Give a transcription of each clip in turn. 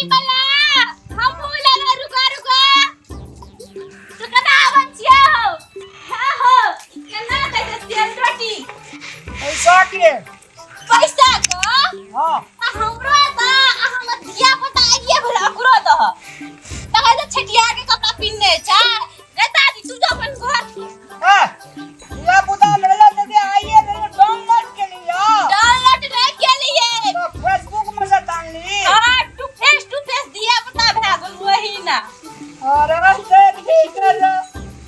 रोटी बना हम बोला ना रुका रुका तो कदा आवन छिया हो हां हो केना कैसे तेल रोटी पैसा के पैसा का हां हमरो दा हम दिया पता आइए भला करो द तका जे छटिया के कपड़ा पिनने छा देता दी तू जो अपन घर हां ये बुदा मेला दे आइए मेरे डाउनलोड के लिए डाउनलोड नहीं के लिए तो फेसबुक में से डाल ली हां टू फेस दिया पता भागल वही ना और रस्ते ठीक कर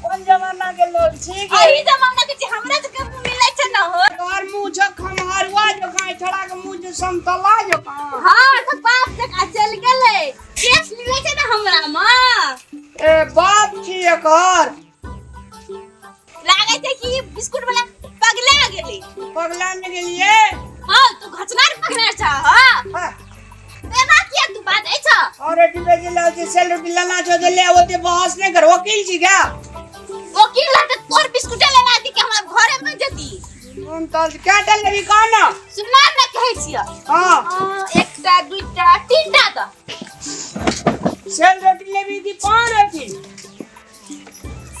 कौन जमाना के लोग ठीक है अही जमाना के हमरा से कब मिलै छ न हो और मुंह छ खमहरवा जो गाय छड़ा के मुंह जो समतला जो का हां तो बाप से का चल गेलै केस मिलै छ न हमरा मां ए बाप छी एकर लागे छै कि बिस्कुट वाला पगला गेलै पगला में के लिए हां तू घचनार पगला छ हां हां एना किया तू बात है छ और डिबे जिला जे सेल लाना जो ले ओते बहस नहीं कर वकील छी क्या वकील हट तोर बिस्कुट लेना दी के हमरा घरे में जती हम तो क्या डल लेबी काना सुना न कहै छियै हां एकटा दुईटा तीनटा त सेल रोटी लेबी दी पान रोटी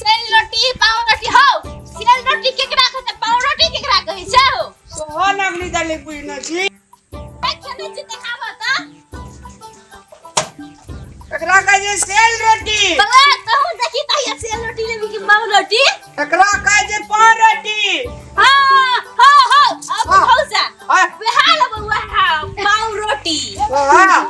सेल रोटी पाव रोटी हो सेल रोटी केकरा कहै पाव रोटी केकरा कहै छै हो तो हो नगली दले बुझ न छी खेने छी देखाबो त एकरा कहे जे सेल रोटी बला कहूं देखी त ये सेल रोटी लेबी कि पाव रोटी एकरा कहे जे पान रोटी हां हां हां अब खौसा हां वे हाल बउआ पाव रोटी हां हां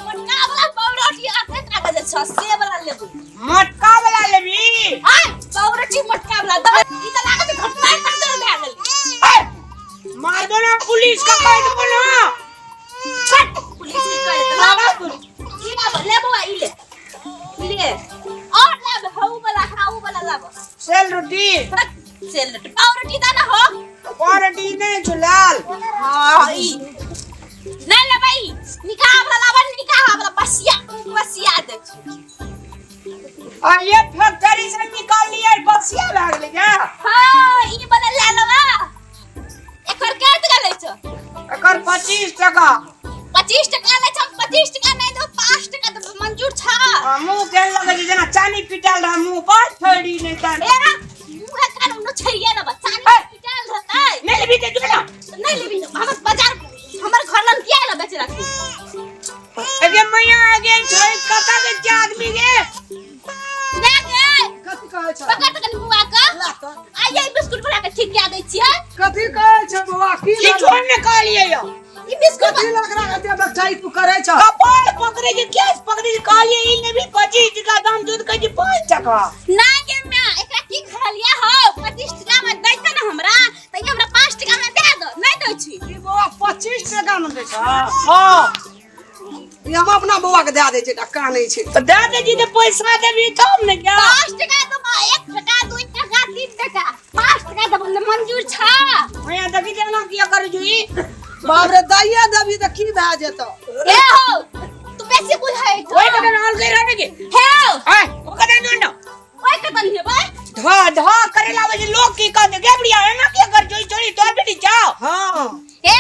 मोटका वाला पाव रोटी आते कागज छ से वाला लेबू मटका वाला लेबी हां पाव रोटी मोटका वाला दब ई त लागे छै घटना तक भए गेल मार दो ना पुलिस का कह दो ना फट पुलिस के कहे त लागा ई ले बउआ ई ले और ले हाउ वाला लाबो सेल रोटी सेल रोटी पाव रोटी दाना हो पान रोटी नहीं झुलाल हां ई नहीं ले भाई निकाह वाला बसिया दे आ ये फैक्ट्री से निकाल लिया बसिया भाग ले जा हां ई वाला ले लवा एकर केत गेलै छ एकर 25 टका 25 टका ले छ 25 टका नहीं दो 5 टका तो मंजूर छ मुंह के लगे जे जना चानी पिटाल रहा मुंह पर थोड़ी नहीं तान ए मुंह कान न छरिया ना बच्चा पिटाल रहतै नहीं लेबी ते जो ना नहीं लेबी हमर बाजार हमर घर लन किया ला बेच रखी एगे मैया एगे छोई कता के आदमी गे ले गे कथि कहै छ पकड़ तक मुआ का आइए बिस्कुट बना के ठीक क्या दै छियै कथि कहै छ बाबा की छोड़ ने कह लिए यो ई बिस्कुट कथि लग रहा है बच्चाई तू करे छ कपाल पकड़े के केस पकड़ी कह लिए ई ने भी 25 टका दाम दूध कह 5 टका ना गे मैं एकरा की खलिया हो 25 टका में दै छ ना हमरा त हमरा 5 टका में दे दो नहीं दै छी ई बाबा 25 टका में दे छ हां हम अपना बउआ के दे दे छै टका नहीं छै तो दे दे जी पैसा देबी तब ने क्या 5 टका दो 1 टका 2 टका 3 टका 5 टका दब मंजूर छ मैया देखी देना किया कर जुई बाप रे दैया देबी त की भए जेतो ए हो तू बेसी बुझाई तो ओए कदन हाल कह रहा के हे हां ओ कदन न ओए कतन हेबै धा धा करे लावे जे लोग की कह दे गेबड़िया है ना के कर जोई छोड़ी तो बेटी जाओ हां ए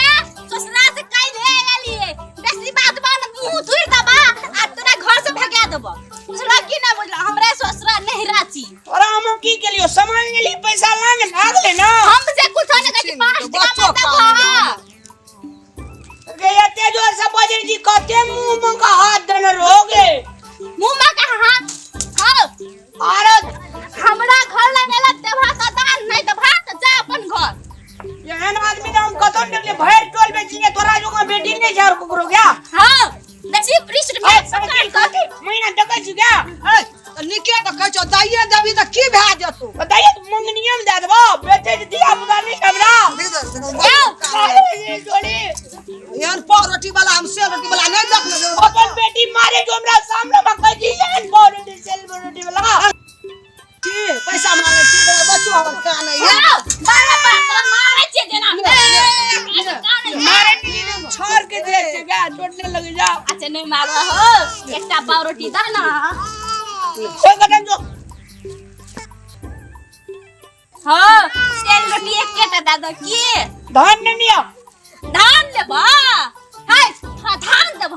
ससुरा से कई भे गेलिए बेसी बात बान मुंह धुर दबा आ तोरा घर से भगा देबो बुझला कि ना बुझला हमरा ससुरा नहीं राची और हम की के लिए सामान ले ली पैसा लाने भाग ले ना हमसे कुछ नहीं कहि 5 टका में दबा के एते जोर से बजन जी कहते मुंह में का हाथ देने रहोगे मुंह में का हाथ हां अरे हमरा घर लगेला देबा का दान नहीं दबा त जा अपन घर एहन आदमी नाम कतन निकले भैर टोल बेचिए तोरा जो बेटी नहीं जा ककरो गया हां बेसी पृष्ठ में साइकिल कहती महीना डकै छी गया निके त कहै छ दैया देबी त की भए जेतो बताइए मंगनियम दे देबो बेटे दिया पुता नहीं हमरा ये जोड़ी यान पाव रोटी वाला हम सेल रोटी वाला नहीं देख ले अपन बेटी मारे जो हमरा सामने में कह दी यान पाव रोटी सेल रोटी वाला की पैसा मांगे छी बच्चो हमर का नहीं है बारा बारा मारे छे देना मारे छोड़ के दे जगह छोड़ने लगे जा अच्छा नहीं मारो हो एकटा पाव रोटी दा ना कोई कदम जो हां सेल रोटी एक केटा दादा की धान नहीं लिया धान लेबा हाय धान देबा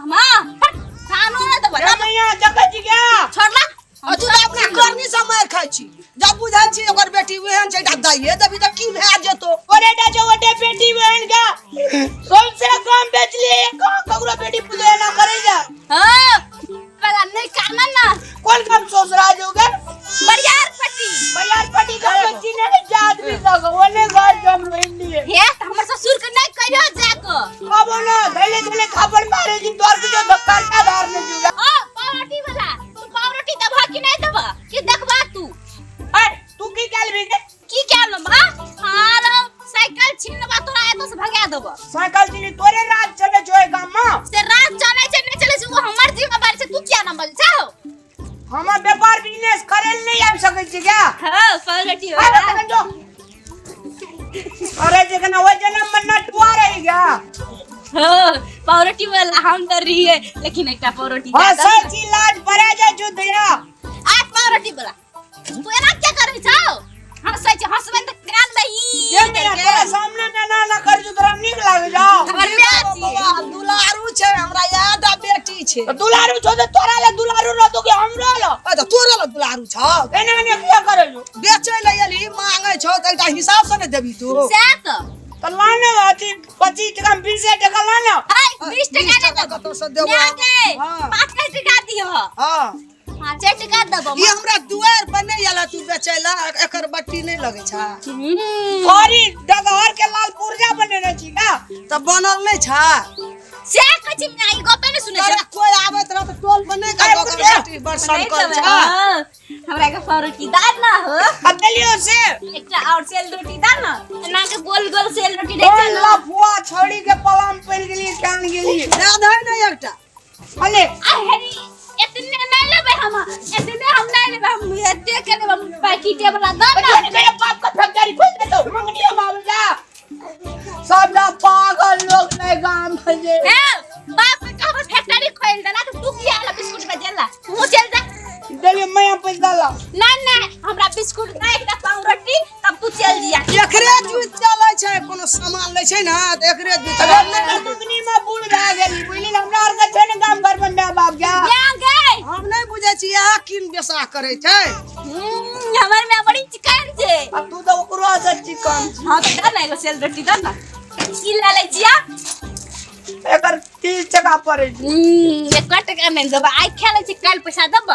छी जब बुझाई छी ओकर बेटी वेहन छै दाइए देबी त की भए जेतो ओरे डा जो ओटे बेटी बहन का सबसे कम बेच लिए कहां कगरो बेटी पूजे ना करे जा हां वाला नहीं करना ना कौन काम सोच रहा जोगे बरियार पट्टी का बच्ची ने जात भी सको ओने घर जम रोइंदी है हे त हमर ससुर के नहीं कहियो जाको अब ना धैले धैले खापड़ मारे जी तोर के जो धक्का का धार में जुगा ओ पावरोटी वाला तू पावरोटी दबा कि नहीं दबा कि देखबा तू अरे तू की काल भी की क्या लो मां हां साइकिल छीनबा तोरा एतो से भगा देबो साइकिल चली तोरे रात चले जोए गाम में से रात चले छै नहीं चले छै वो हमर जिम्मेदारी छै तू क्या ना बोल छौ हम व्यापार बिजनेस करेल नहीं आ सकै छी क्या हां पावरोटी वाला अरे जगना वो जन्म में नटवा रही क्या हां पावरोटी वाला हम डर रही है लेकिन एकटा पावरोटी हां सच्ची लाज परे जा जुद या आज पावरोटी वाला तू एना क्या करे छौ हम सच हसबैंड कान में ये मेरा तेरे सामने में ना कर जो तोरा नीक लाग जाओ हमर प्यार दुलारू छै हमरा याद आ बेटी छै दुलारू छो तो तोरा ले दुलारू न तो के हमरो लो आ त तोरे ल दुलारू छ एने एने किया करे जो बेचै ल एली मांगै छ त एकटा हिसाब से ने देबी तू सात तो लाने अथी 25 टका 20 टका लाने हाय 20 टका नहीं देबो कतो से देबो हां 5 टका दियो हां हां 4 टका देबो ये हमरा दुआर पर नहीं आला तू बेचै ला एकर बट्टी नहीं लगे छ औरी डगहर के लाल पुर्जा बनेने छी का त बनल नहीं छ से कछि में आई गप नहीं सुने अरे कोई आवत रह त टोल बने का ओकर बेटी बड़ संकल छ हमरा के पावरोटी दान ना हो अतलियो से एकटा और सेल रोटी दान ना ना के गोल गोल सेल रोटी दे छ ला फुआ छोड़ी के पलाम पेल गेली कान गेली दे दे नहीं एकटा अले आ हेरी इतने नहीं लेबे हम इतने हम नहीं लेबे हम एते के लेबे पैकेट वाला दान ना तेरे बाप का फैक्ट्री खोल दे तो मंगनिया बाबू जा सब ना पागल लोग ने गांव भजे ए बाप का बस फैक्ट्री खोल देला तो तू किया ला बिस्कुट बेचला तू चल जा देले मैं पैसा ला ना ना हमरा बिस्कुट ना एकटा पावरोटी तब तू चल दिया एकरे जुत चलै छै कोनो सामान लै छै ना त एकरे जुत अगर मैं मंगनी में बूढ़ भा गेली बुझली हमरा और के छने गांव घर में मैं बाप जा क्या गए हम नहीं बुझै छी आ किन बेसा करे छै हमर में बड़ी चिकन छे अब तू तो ओकरो से चिकन हां तो दान ना एगो सेल रोटी दान ना की ला ले छिया एकर 30 टका पड़े एक टका नहीं देब आई खा ले छी काल पैसा देब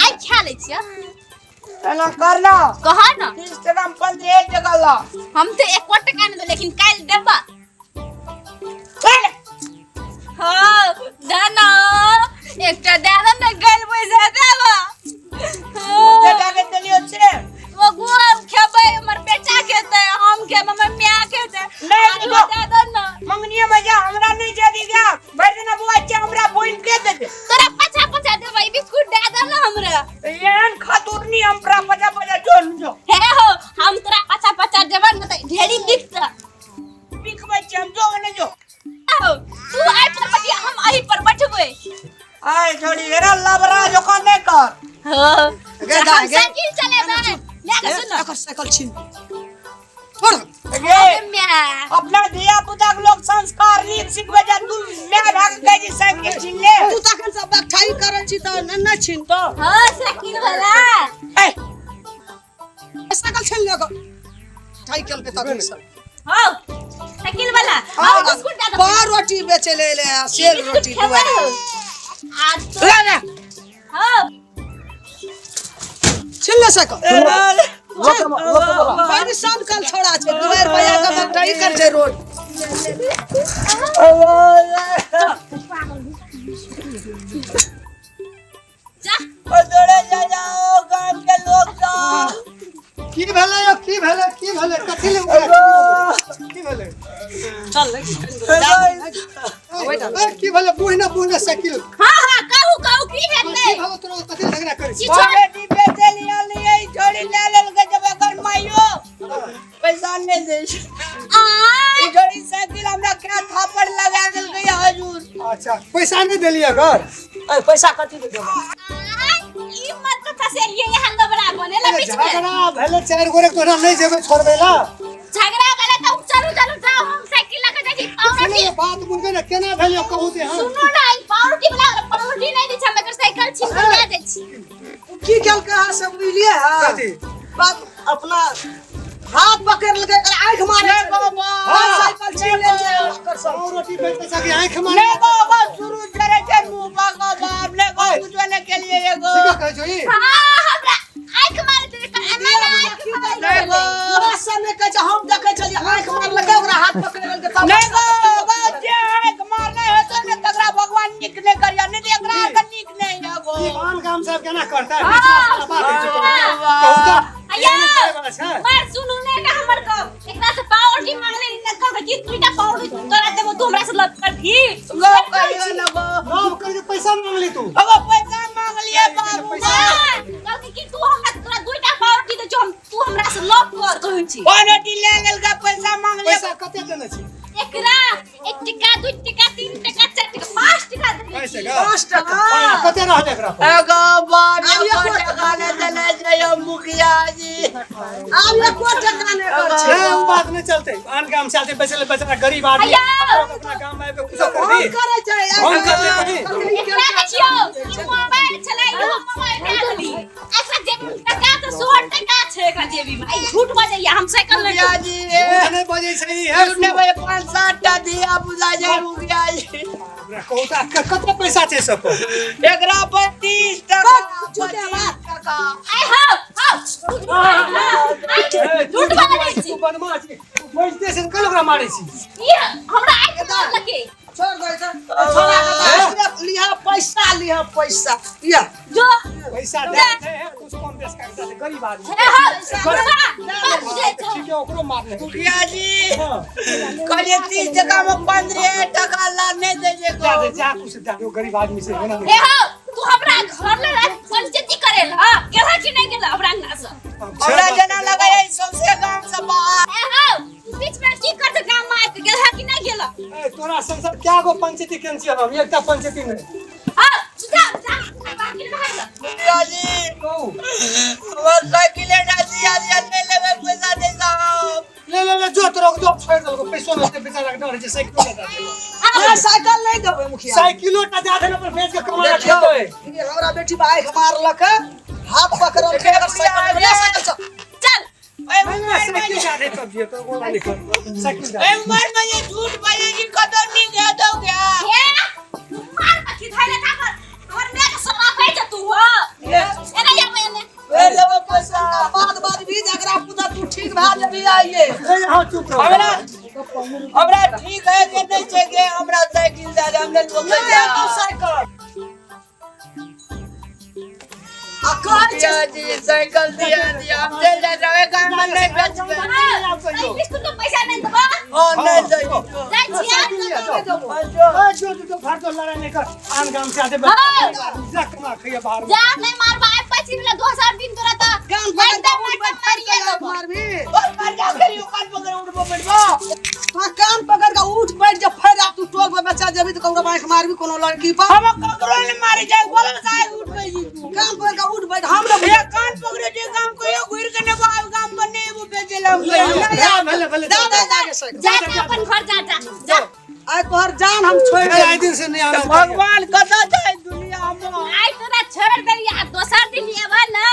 आई खा ले छिया एना करना कहा ना 30 टका में 15 टका ला हम तो एक टका नहीं दे लेकिन काल देब चल हां दाना एकटा दाना ना काल पैसा देब टका के देलियो से वो गुआम खेबै हमर बेटा खेतै हम खेबै मम्मी आ खेतै नहीं देखो दादा ना मंगनिया में जा हमरा नहीं जा दी गया बैठ ना बुआ के हमरा बोइन के दे दे तोरा पछा पछा देबै बिस्कुट दे दे ना हमरा एहन खातुरनी हमरा पजा पजा जोन जो हे हो हम तोरा पछा पछा देबै न त ढेरी बिकता बिखबै छी हम जो ने जो आओ तू आई पर बटिया हम आई पर बैठबै आय छोड़ी हेरा लबरा जो का नहीं कर हो गे दा गे साइकिल चलेबै ले के सुन एकर साइकिल छीन छोड़ ये म्या अपना धिया पुता के लोग संस्कार नीक सिखबै जा तू मैं भाग गई जी साइकिल छीन ले तू तखन सब बैठाई करै छी त न छीन तो हां साइकिल वाला ए साइकिल छीन ले ग साइकिल के तक सब हो साइकिल वाला आओ बिस्कुट दे दे पार रोटी बेचे ले ले सेल रोटी दुआ आज तो ले ले हां छीन ले साइकिल पानी शाम कल छोड़ा छै 2 रुपया के बैठाई कर छै रोड जा दौड़े जा जाओ गांव के लोग जा की भेलै कथि ले की भेलै चल की भेलै बुहना साइकिल हां हां कहू की हेतै की भेलै तोरा कथि झगड़ा करै छी छोड़े दी बेचे लिया लिए छोड़ी ले लेल के जब एकर माइयो पैसा नहीं दे आ ई छोड़ी साइकिल हमरा क्या थापड़ लगा देल गया हजूर अच्छा पैसा नहीं देलिए घर ए पैसा कथि दे देबो ई मत कथा से ये यहाँ लबड़ा बने ला बीच में झगड़ा भेलै 4 गोरे तोरा नहीं जेबै छोड़बै ला झगड़ा करे तो चलू जाओ हम साइकिल लेके जाई पावरोटी सुनो बात बुझबै ना केना भेलै कहू दे हम सुनो ना ई पावरोटी वाला पावरोटी नहीं दी छ मगर साइकिल छीन के ले जाई छी की खेल के हाथ से बुझलिए हां कथी बात अपना हाथ पकड़ लगे आंख मारे बाबा साइकिल छीन ले कर सब और रोटी पे पैसा की आंख मार ले बाबा शुरू करे के मुंह बाबा बाप ले गो उजले के लिए एगो क्या कह जो ई हां हमरा आंख मारे तेरे ले गो रास्ता में कह हम देखे चलिए आंख मार लगे ओकरा हाथ पकड़ के तब ले गो बच्चे आंख मारने है तो ने तगड़ा भगवान निकले करिया नहीं देखरा का निक नहीं एगो ईमान काम सब केना करता है हाँ। कहू तो अया अच्छा मार सुनु ने का हमर को एकरा से पावर की मांगले न कह कि तुईटा पावर तोरा देबो तू हमरा से लग कर भी लो कहियो ना गो नाम करके पैसा मांग ली तू अब पैसा मांग लिए बाबू कहती कि तू हमरा तोरा दुईटा पावर की दे जो तू हमरा से लव कर कहै छी ओनटी ले गेल का पैसा मांग लिए पैसा कते देने छी एकरा 1 टका 2 टका 3 टका 4 टका 5 टका दे कैसे गा 5 टका कते रहले एकरा पर एगो बार खाने देले जयो मुखिया जी अब ये को टका ने कर ए छे वो बात नहीं चलते आन काम चलते बेचले बेचारा गरीब आदमी अया! अपना काम में कुछ कर हम दी करे छै हम कर ले कहीं एकरा के छियो ई मोबाइल चलाई हम मोबाइल दे देली एकरा जेब में टका तो 100 टका छै एकरा जेबी में आई झूठ बजैया हम साइकिल ले मुखिया जी वो नहीं बजे छै है ने भाई 5-7 टा दिया बुला जाए मुखिया जी कहूता कते पैसा छै सब पर एकरा पर 30 टका झूठे बात टका आई हां झूठ बजै छी तू बनवा छी तू बजते से कल ओकरा मारै छी ये हमरा आंख मार लगे छोड़ दे छोड़ा लिया पैसा या जो पैसा दे कुछ कम बेस करता है गरीब आदमी ए हां बुझै छ ठीक है ओकरो मार ले मुखिया जी कहलिए 30 टका में 15 टका ला नहीं दे जे जा दे जा कुछ जा दे गरीब आदमी से होना ए हां तू हमरा घर ले पंचायती करेला गेला कि नहीं गेला हमरा अंगना से हमरा जना लगा है सबसे गांव से बाहर ए हां बीच में की कर गांव में आके गेला कि नहीं गेला ए तोरा संसार क्या गो पंचायती केन छी हम एकटा पंचायती में हां जा बाकी बाहर मुखिया जी कहू वो साइकिल डालिया ले लेवे पैसा दे साहब ले जो तोरा जो छोड़ दो पैसा में बेचारा के डर छै साइकिल दे हां साइकिल नहीं देबे मुखिया साइकिलो टा दे देना पर बेच के कमा खेतै ये हमरा बेटी बा आंख मारलक हाथ पकड़ के अगर साइकिल ले सकत चल ए मैं साइकिल जा दे तब ये तो बोला निकल साइकिल जा मर में ये झूठ बोलेगी कदर नहीं दे दो क्या ए मार मत धाले था कर और मैं समा पे जा तू हो ए ना या मैंने ले लेवे पैसा बाद भी जकरा पुता तू ठीक भा जबी आइए ए हां चुप रहो हमरा ठीक है कि नहीं छै के हमरा साइकिल दे दे हमने लोग ले जा तो साइकिल अकाल मुखिया जी साइकिल दिया हम चल जा रहे गांव में नहीं बेचबे अरे इसको तो पैसा नहीं दबा और नहीं दे जा छिया जो घर तो लड़ा नहीं कर आन गांव से आते जा कमा खइया बाहर जा मैं मार बाय पछी वाला 2000 दिन तोरा ता गान पर मारिए मार भी और मर जा करियो कान पकड़ उठबो बैठबो हां कान पकड़ के उठ बैठ जा फिर आप तू टोल पर बच्चा जबी तो कहूंगा आंख मार भी कोनो लड़की पर हम ककरो ने मारे जाए बोल काहे उठ गई जी तू कान पकड़ के उठ बैठ हम लोग ये कान पकड़े जे काम कोयो घुर के ने बाल काम बने वो बेचेला भले जा जा के अपन घर जा आज तोहर जान हम छोड़ दे आई दिन से नहीं आना भगवान कदा जाए दुनिया में आई तोरा छोड़ देलिया दोसर दिन लेबा ना